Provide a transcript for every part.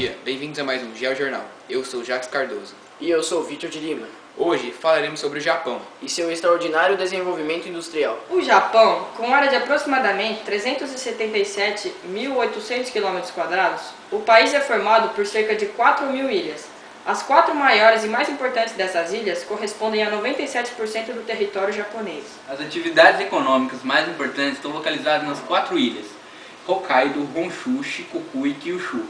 dia, bem-vindos a mais um GeoJornal. Eu sou Jacques Cardoso. E eu sou Vitor de Lima. Hoje falaremos sobre o Japão e seu extraordinário desenvolvimento industrial. O Japão, com área de aproximadamente 377.800 km², o país é formado por cerca de 4.000 ilhas. As 4 maiores e mais importantes dessas ilhas correspondem a 97% do território japonês. As atividades econômicas mais importantes estão localizadas nas 4 ilhas: Hokkaido, Honshu, Shikoku e Kyushu.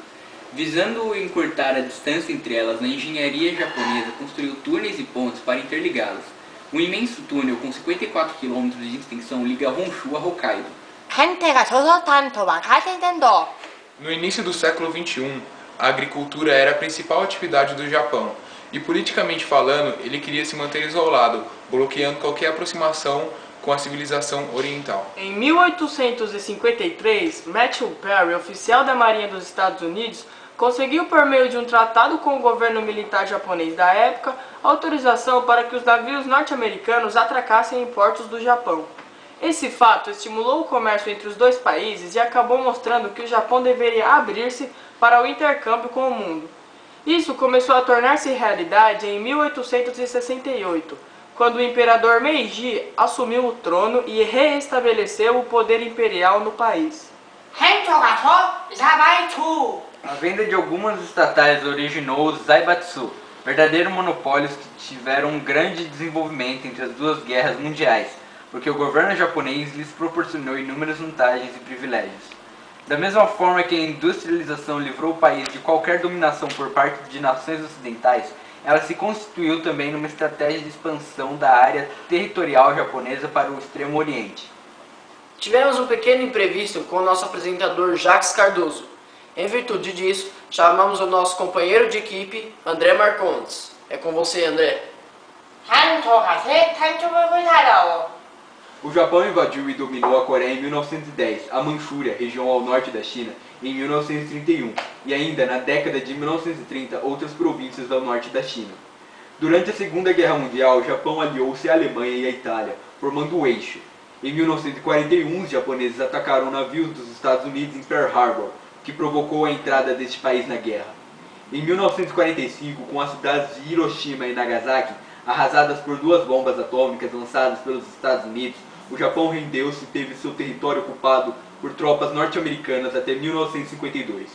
Visando encurtar a distância entre elas, a engenharia japonesa construiu túneis e pontes para interligá-las. Um imenso túnel com 54 km de extensão liga Honshu a Hokkaido. No início do século XXI, a agricultura era a principal atividade do Japão, e politicamente falando, ele queria se manter isolado, bloqueando qualquer aproximação com a civilização oriental. Em 1853, Matthew Perry, oficial da Marinha dos Estados Unidos, conseguiu, por meio de um tratado com o governo militar japonês da época, autorização para que os navios norte-americanos atracassem em portos do Japão. Esse fato estimulou o comércio entre os dois países e acabou mostrando que o Japão deveria abrir-se para o intercâmbio com o mundo. Isso começou a tornar-se realidade em 1868, quando o imperador Meiji assumiu o trono e reestabeleceu o poder imperial no país. A venda de algumas estatais originou os Zaibatsu, verdadeiros monopólios que tiveram um grande desenvolvimento entre as duas guerras mundiais, porque o governo japonês lhes proporcionou inúmeras vantagens e privilégios. Da mesma forma que a industrialização livrou o país de qualquer dominação por parte de nações ocidentais, ela se constituiu também numa estratégia de expansão da área territorial japonesa para o Extremo Oriente. Tivemos um pequeno imprevisto com o nosso apresentador Jacques Cardoso. Em virtude disso, chamamos o nosso companheiro de equipe, André Marcondes. É com você, André. O Japão invadiu e dominou a Coreia em 1910, a Manchúria, região ao norte da China, em 1931, e ainda na década de 1930 outras províncias ao norte da China. Durante a Segunda Guerra Mundial, o Japão aliou-se à Alemanha e à Itália, formando o Eixo. Em 1941, os japoneses atacaram navios dos Estados Unidos em Pearl Harbor, que provocou a entrada deste país na guerra. Em 1945, com as cidades de Hiroshima e Nagasaki arrasadas por 2 bombas atômicas lançadas pelos Estados Unidos, o Japão rendeu-se e teve seu território ocupado por tropas norte-americanas até 1952.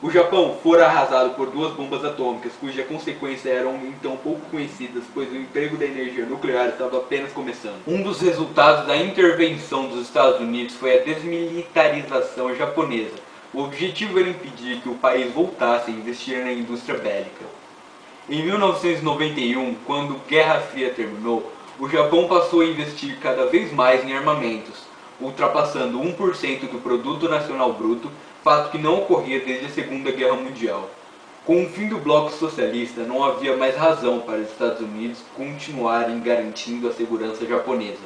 O Japão fora arrasado por 2 bombas atômicas, cujas consequências eram então pouco conhecidas, pois o emprego da energia nuclear estava apenas começando. Um dos resultados da intervenção dos Estados Unidos foi a desmilitarização japonesa. O objetivo era impedir que o país voltasse a investir na indústria bélica. Em 1991, quando a Guerra Fria terminou, o Japão passou a investir cada vez mais em armamentos, ultrapassando 1% do produto nacional bruto, fato que não ocorria desde a Segunda Guerra Mundial. Com o fim do bloco socialista, não havia mais razão para os Estados Unidos continuarem garantindo a segurança japonesa.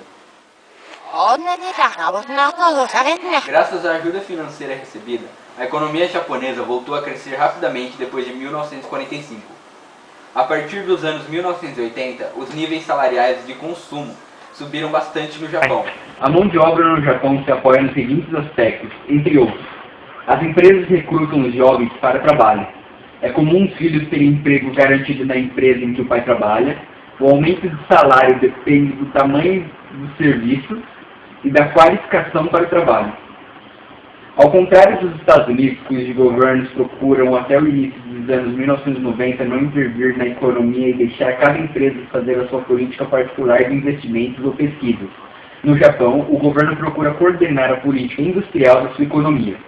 Graças à ajuda financeira recebida, a economia japonesa voltou a crescer rapidamente depois de 1945. A partir dos anos 1980, os níveis salariais de consumo subiram bastante no Japão. A mão de obra no Japão se apoia nos seguintes aspectos, entre outros. As empresas recrutam os jovens para trabalho. É comum os filhos terem emprego garantido na empresa em que o pai trabalha. O aumento do salário depende do tamanho do serviço e da qualificação para o trabalho. Ao contrário dos Estados Unidos, cujos governos procuram até o início dos anos 1990 não intervir na economia e deixar cada empresa fazer a sua política particular de investimentos ou pesquisas. No Japão, o governo procura coordenar a política industrial da sua economia.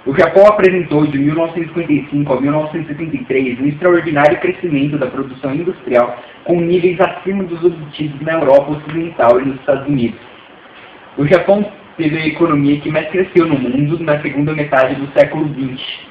O Japão apresentou de 1955 a 1973 um extraordinário crescimento da produção industrial com níveis acima dos obtidos na Europa Ocidental e nos Estados Unidos. O Japão teve a economia que mais cresceu no mundo na segunda metade do século XX.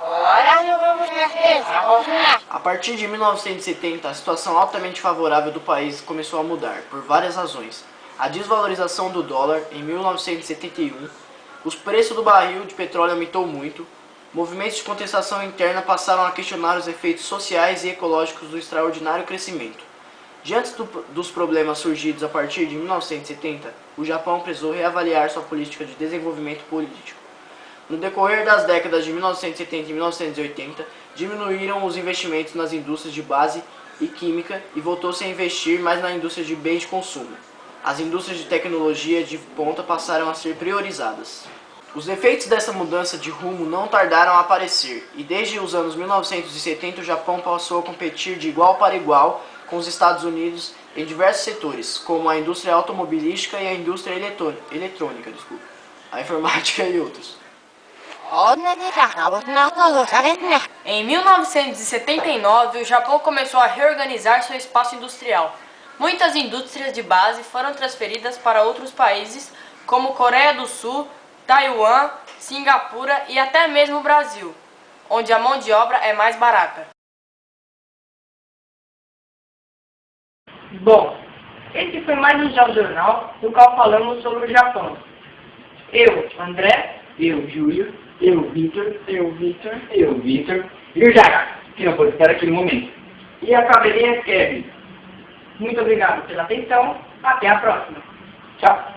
Hola, yo me voy a hacer esa cosa. A partir de 1970, a situação altamente favorável do país começou a mudar, por várias razões. A desvalorização do dólar em 1971, os preços do barril de petróleo aumentou muito, movimentos de contestação interna passaram a questionar os efeitos sociais e ecológicos do extraordinário crescimento. Diante dos problemas surgidos a partir de 1970, o Japão precisou reavaliar sua política de desenvolvimento político. No decorrer das décadas de 1970 e 1980, diminuíram os investimentos nas indústrias de base e química e voltou-se a investir mais na indústria de bens de consumo. As indústrias de tecnologia de ponta passaram a ser priorizadas. Os efeitos dessa mudança de rumo não tardaram a aparecer, e desde os anos 1970 o Japão passou a competir de igual para igual com os Estados Unidos em diversos setores, como a indústria automobilística e a indústria eletrônica, a informática e outros. Em 1979, o Japão começou a reorganizar seu espaço industrial. Muitas indústrias de base foram transferidas para outros países, como Coreia do Sul, Taiwan, Singapura e até mesmo o Brasil, onde a mão de obra é mais barata. Bom, esse foi mais um jornal no qual falamos sobre o Japão. Eu, André, eu, Júlio, eu, Vitor, e o Jax, que não pôde estar naquele momento. e a cabelinha Kevin. Muito obrigado pela atenção. Até a próxima. Tchau.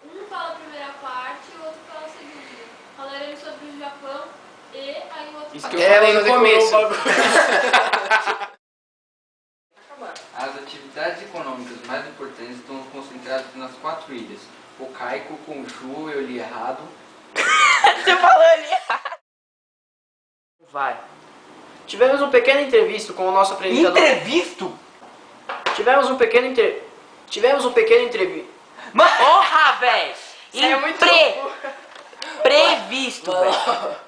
Um fala a primeira parte e o outro fala a segunda. Falaremos sobre o Japão e aí o outro Isso que eu falei no começo. As atividades econômicas mais importantes estão concentradas nas 4 ilhas: Hokkaido, Honshu, eu li errado. Você falou ali errado. Vai. Tivemos um pequeno entrevista com o nosso apresentador. Entrevisto? Tivemos um pequeno entrevista. Porra, velho! Previsto, velho!